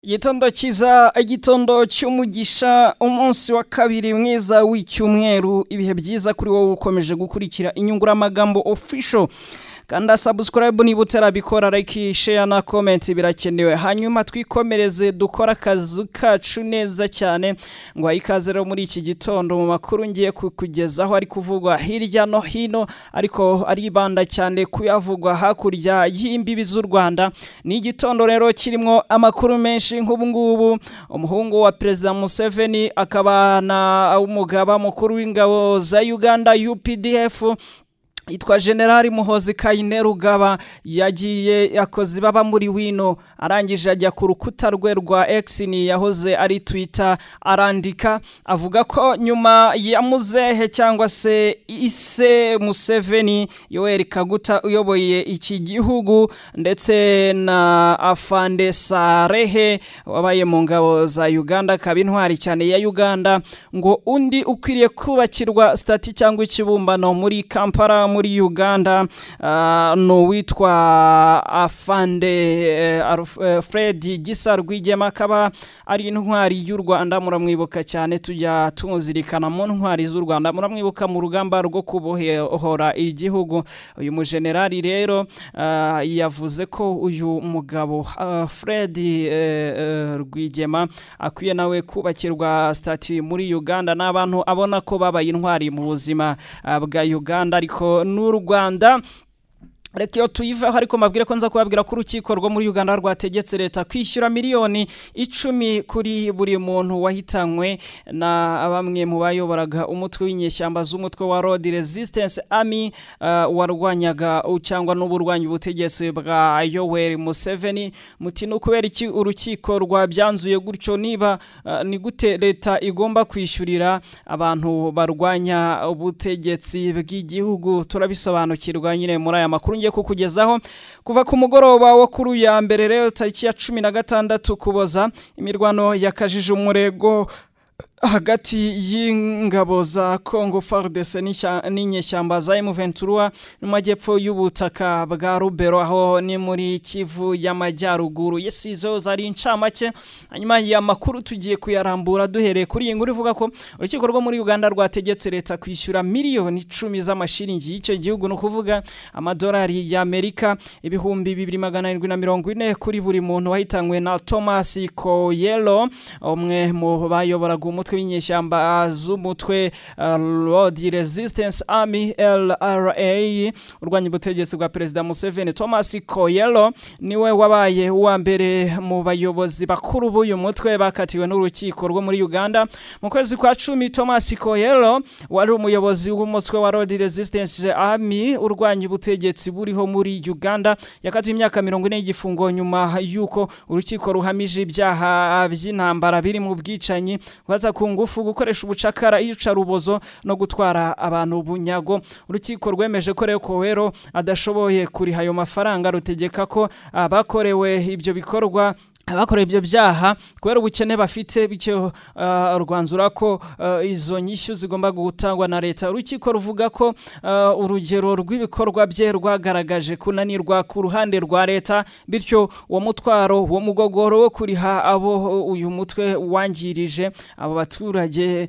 Igitondo kiza, igitondo cy'umugisha, umunsi wa kabiri mwiza w'icyumweru, ibihe byiza kuri wowe ukomeje gukurikira Inyunguramagambo official. Kanda subscribe niba utarabikora, like, share na comment birakenewe. Hanyuma twikomereze dukora akazi kacu neza cyane. Ngo ikaze rero muri iki gitondo mu makuru ngiye kukugezaho ari kuvugwa hirya no hino, ariko aribanda cyane kuyavugwa hakurya y'imbibi z'u Rwanda. Ni igitondo rero kirimo amakuru menshi nk'ubu ngubu. Umuhungu wa President Museveni akaba na umugaba mukuru w'ingabo za Uganda UPDF yitwa General Muhozi Kainerugaba yagiye yakoze baba muri wino, arangije ajya ku rukuta rwe rwa X, ni yahoze ari Twitter, arandika avuga ko nyuma ya muzehe cyangwa se ise Museveni Yoweri Kaguta uyoboye iki gihugu ndetse na Afande Sarehe wabaye mu ngabo za Uganda, kaba intwari cyane ya Uganda, ngo undi ukwiriye kubakirwa stati cyangwa ikibumbano muri Kampala muri Uganda no witwa Afande Fred Gisa Rwigema, akaba ari intwari y'u Rwanda. Muramwibuka cyane, tujya tumuzirikana mu ntwari z'u Rwanda, muramwibuka mu rugamba rwo kubohora igihugu. Uyu mujenerali rero yavuze ko uyu mugabo Fred Rwigema akwiye nawe kubakirwa stati muri Uganda, n'abantu abona ko babaye intwari mu buzima bwa Uganda ariko n'u Rwanda. Reka iyo tuyivaho, ariko mabwire ko nza kubabwira ko urukiko rwo muri Uganda rwategetse leta kwishyura miliyoni 10 kuri buri muntu wahitanywe na bamwe mu bayoboraga umutwe w'inyeshyamba z'umutwe wa Road Resistance Army warwanyaga cyangwa n'uburwanyi ubutegetsi bwa Yoweri Museveni. Muti no kubera iki urukiko rwabyanzuye gutyo? Niba ni gute leta igomba kwishyurira abantu barwanya ubutegetsi bw'igihugu? Turabisobanukirwa nyine muri aya makuru ngiye kukugezaho. Kuva ku mugoroba wo kuri ya mbere rero tariki ya 16 Ukuboza, imirwano yakajije umurego hagati y'ingabo za Congo FARDC n'inyeshyamba za M23 mu majyepfo y'ubutaka bwa Rubero, aho ni muri Kivu y'Amajyaruguru. Yesizo zari incamake, hanyuma ya makuru tugiye kuyarambura duhereye kuri iyi nkuru ivuga ko urukiko rwo muri Uganda rwategetse leta kwishyura miliyoni 10 z'amashiringi y'icyo gihugu, no kuvuga amadolari y'Amerika 2740 kuri buri muntu wahitanywe na Thomas Koyelo, umwe mu bayoboraga umutwe w'inyeshyamba z'umutwe Road Resistance Army LRA urwanya ubutegetsi bwa President Museveni. Thomas Koyelo niwe wabaye uwa mbere mu bayobozi bakuru b'uyu mutwe bakatiwe n'urukiko rwo muri Uganda mu kwezi kwa 10. Thomas Koyelo wari umuyobozi w'umutwe wa Road Resistance Army urwanya ubutegetsi buriho muri Uganda, yakatiwe imyaka 40 y'igifungo nyuma yuko urukiko ruhamije ibyaha by'intambara biri mu bwicanyi, kwaza ku ngufu, gukoresha ubucakara, iyicarubozo no gutwara abantu bunyago. Urukiko rwemeje ko rero Koyelo adashoboye kuriha ayo mafaranga, rutegeka ko abakorewe ibyo bikorwa abakora ibyo byaha kubera ubukene bafite, bityo rwanzura ko izo nyishyu zigomba gutangwa na leta. Urukiko ruvuga ko urugero rw'ibikorwa bye rwagaragaje kunanirwa ku ruhande rwa leta, bityo uwo mutwaro wo mugogoro wo kuriha abo uyu mutwe wangirije abo baturage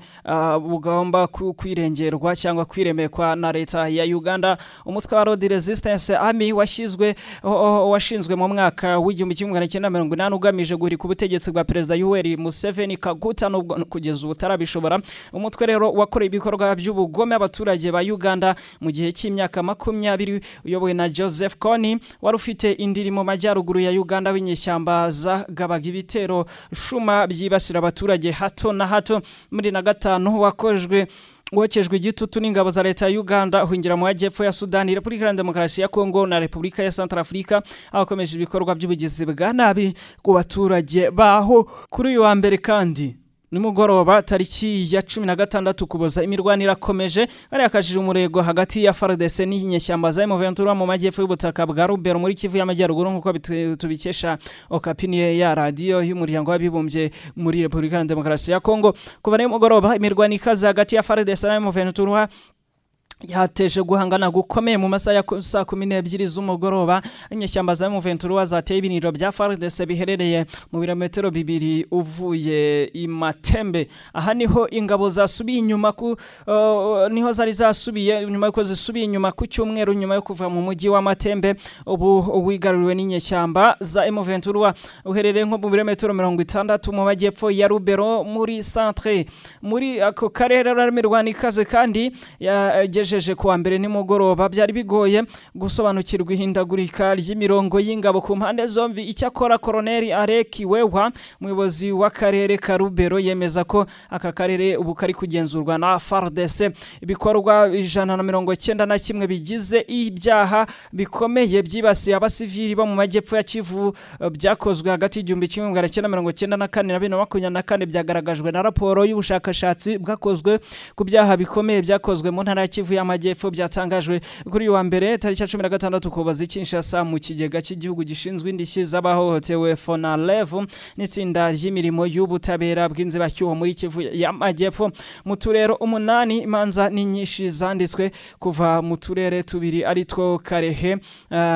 bugomba kwirengerwa cyangwa kwiremekwa na leta ya Uganda. Umutwe wa Road Resistance Army washinzwe mu mwaka w'1980 ugamije guhirika ubutegetsi bwa President Yoweri Museveni Kaguta, no kugeza ubutarabishobora. Umutwe rero wakoreye ibikorwa by'ubugome abaturage ba Uganda mu gihe cy'imyaka 20 uyobowe na Joseph Kony, wari ufite indiri mu majyaruguru ya Uganda w'inyeshyamba zagabaga ibitero shuma byibasira abaturage hato na hato. Muri na 5 wokejwe igitutu n'ingabo za leta ya Uganda uhingira mu majyepfo ya Sudani, Repubulika ya Demokarasi ya Kongo na Repubulika ya Centrafrica, abakomeje ibikorwa by'ubugizi bwa nabi ku baturage baho. Kuri uyu wa mbere kandi nimugoroba tariki ya 16 Ukuboza, imirwano irakomeje ari yakajije umurego hagati ya FARDC n'inyeshyamba za M23 mu majyepfo y'ubutaka bwa Rubero muri Kivu y'Amajyaruguru, nk'uko tubikesha Okapiniye ya radio y'umuryango w'abibumbye muri Repubulika ya Demokarasi ya Kongo. Kuva nimugoroba imirwano ikaze hagati ya FARDC na M23 yateje guhangana gukomeye mu masaha ya saa 12 z'umugoroba. Inyeshyamba za M23 zateye ibiniro bya FARDC biherereye mu birometero 2 uvuye i Matembe. Aha niho ingabo zasubiye inyuma niho zari zasubiye nyuma yuko zisubiye inyuma ku cyumweru nyuma yo kuva mu mujyi wa Matembe ubu wigaruriwe n'inyeshyamba za M23 uherereye nko mu birometero 60 mu majyepfo ya Rubero muri centre. Muri ako karere raramirwana ikaze kandi jeje kuwa mbere nimugoroba byari bigoye gusobanukirwa ihindagurika ry'imirongo y'ingabo ku mpande zombi. Icyakora Colonel Areki Wewa muyobozi w'akarere ka Rubero yemeza ko aka karere ubu kari kugenzurwa na FARDC. Ibikorwa 191 bigize ibyaha bikomeye byibasiye abasivili bo mu majyepfo ya Kivu byakozwe hagati y'1994 na 2024 byagaragajwe na raporo y'ubushakashatsi bwakozwe ku byaha bikomeye byakozwe mu ntara ya Kivu y'amajyepfo byatangajwe kuri wa mbere tariki 16 Ukuboza Kinshasa mu kigega cy'igihugu gishinzwe indishyi z'abahohotewe FONALEV n'itsinda ry'imirimo y'ubutabera bw'inzibacyuho muri Kivu y'amajyepfo. Mu turero 8 imanza n'inyinshi zanditswe kuva mu turere tubiri ari two Karehe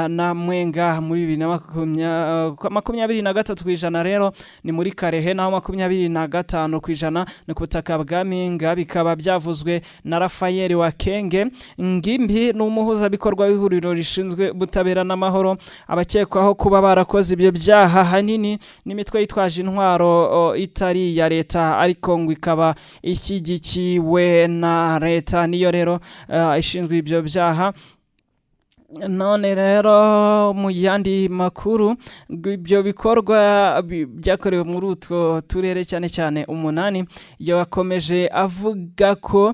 na Mwenga muri 23% rero ni muri Karehe naho 25% ni kubutaka bwa Minga. Bikaba byavuzwe na Rafael wa Kenge Ngimbi n'umuhuza bikorwa w'ihuriro rishinzwe butabera n'amahoro. Abakekwaho kuba barakoze ibyo byaha hanini n'imitwe yitwaje intwaro itari ya leta ariko ngo ikaba ishyigikiwe na leta niyo rero ishinzwe ibyo byaha. None rero mu yandi makuru ibyo bikorwa byakorewe muri utwo turere cyane cyane 8 yakomeje avuga ko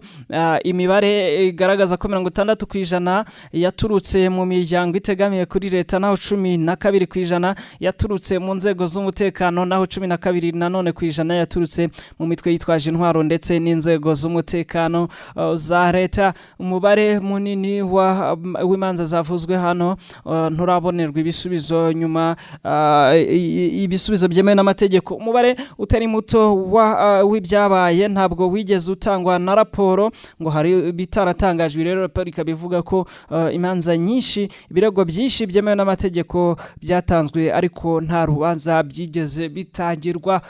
imibare igaragaza ko 60% yaturutse mu miryango itegamiye kuri leta naho 12% yaturutse mu nzego z'umutekano naho 12 nanone kwijana yaturutse mu mitwe yitwaje intwaro ndetse n'inzego z'umutekano za leta. Umubare munini w'imanza zavuzwe hano nturabonerwa ibisubizo nyuma ibisubizo byemewe n'amategeko. Umubare utari muto w'ibyabaye ntabwo wigeze utangwa na raporo ngo hari bitaratangajwe. Rero raporo ikabivuga ko imanza nyinshi ibirego byinshi byemewe n'amategeko byatanzwe ariko nta rubanza byigeze bitagirwa.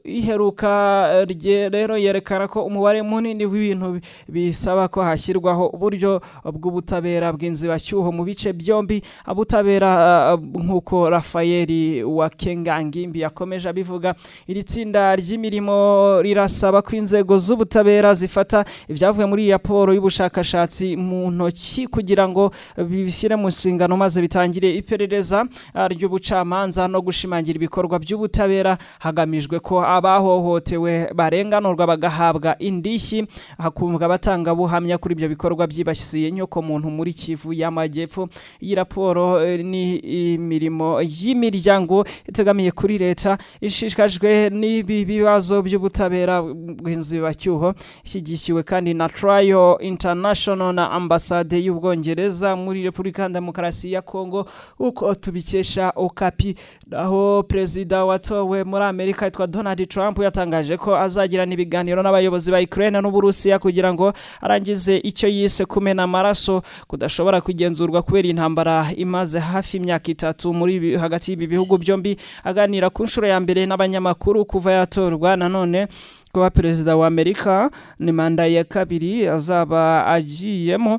Iheruka rero yerekana ko umubare munini w'ibintu bisaba ko hashyirwaho uburyo bw'ubutabera bw'inzibacyuho mu bice byombi. Abutabera nkuko Rafael wa Kengangimbi yakomeje abivuga. Iri tsinda ry'imirimo rirasaba ko inzego z'ubutabera zifata ibyavuye muri raporo y'ubushakashatsi mu ntoki kugira ngo bibishyire mu nshingano maze bitangire iperereza ry'ubucamanza no gushimangira ibikorwa by'ubutabera hagamijwe ko abahohotewe barenganurwa bagahabwa indishyi hakumvwa batanga buhamya kuri ibyo bikorwa byibasiye nyoko muntu muri Kivu y'amajyepfo. Iyi raporo ni imirimo y'imiryango itegamiye kuri leta ishishikajwe n'ibi bibazo by'ubutabera bw'inzibacyuho ishyigikiwe kandi na Trial International na Ambasade y'Ubwongereza muri Repubulika Demokarasi ya Kongo uko tubikesha Okapi. Aho Perezida watowe muri Amerika yitwa Donald Trump yatangaje ko azagirana ibiganiro n'abayobozi ba Ukraine n'Uburusiya kugira ngo arangize icyo yise kumena amaraso kudashobora kugenzurwa kubera intambara imaze hafi imyaka 3 muri hagati y'ibi bihugu byombi. Aganira ku nshuro ya mbere n'abanyamakuru kuva yatorwa nanone kuba Perezida wa Amerika ni manda ya kabiri azaba agiyemo.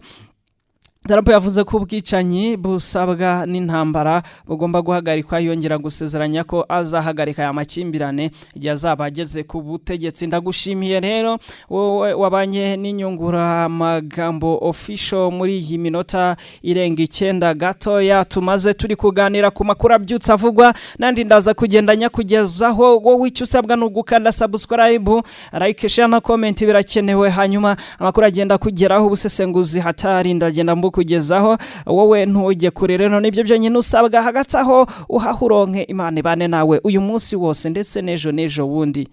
Trump yavuze ko ubwicanyi busabwa n'intambara bugomba guhagarikwa yongera gusezeranya ko azahagarika aya makimbirane igihe azaba ageze ku butegetsi. Ndagushimiye rero wowe wabanye n'inyungura magambo official muri iyi minota irenga 9 gatoya tumaze turi kuganira ku makuru abyutse avugwa nandi ndaza kugendanya kugezaho wowe icyo usabwa no gukanda subscribe, like, share na comment birakenewe hanyuma amakuru agenda kugeraho ubusesenguzi hatari ndagenda kugezaho wowe ntujye kure. Rero nibyo byonyine usabwa hagati aho uhahuronke Imana ibane nawe uyu munsi wose ndetse nejo wundi.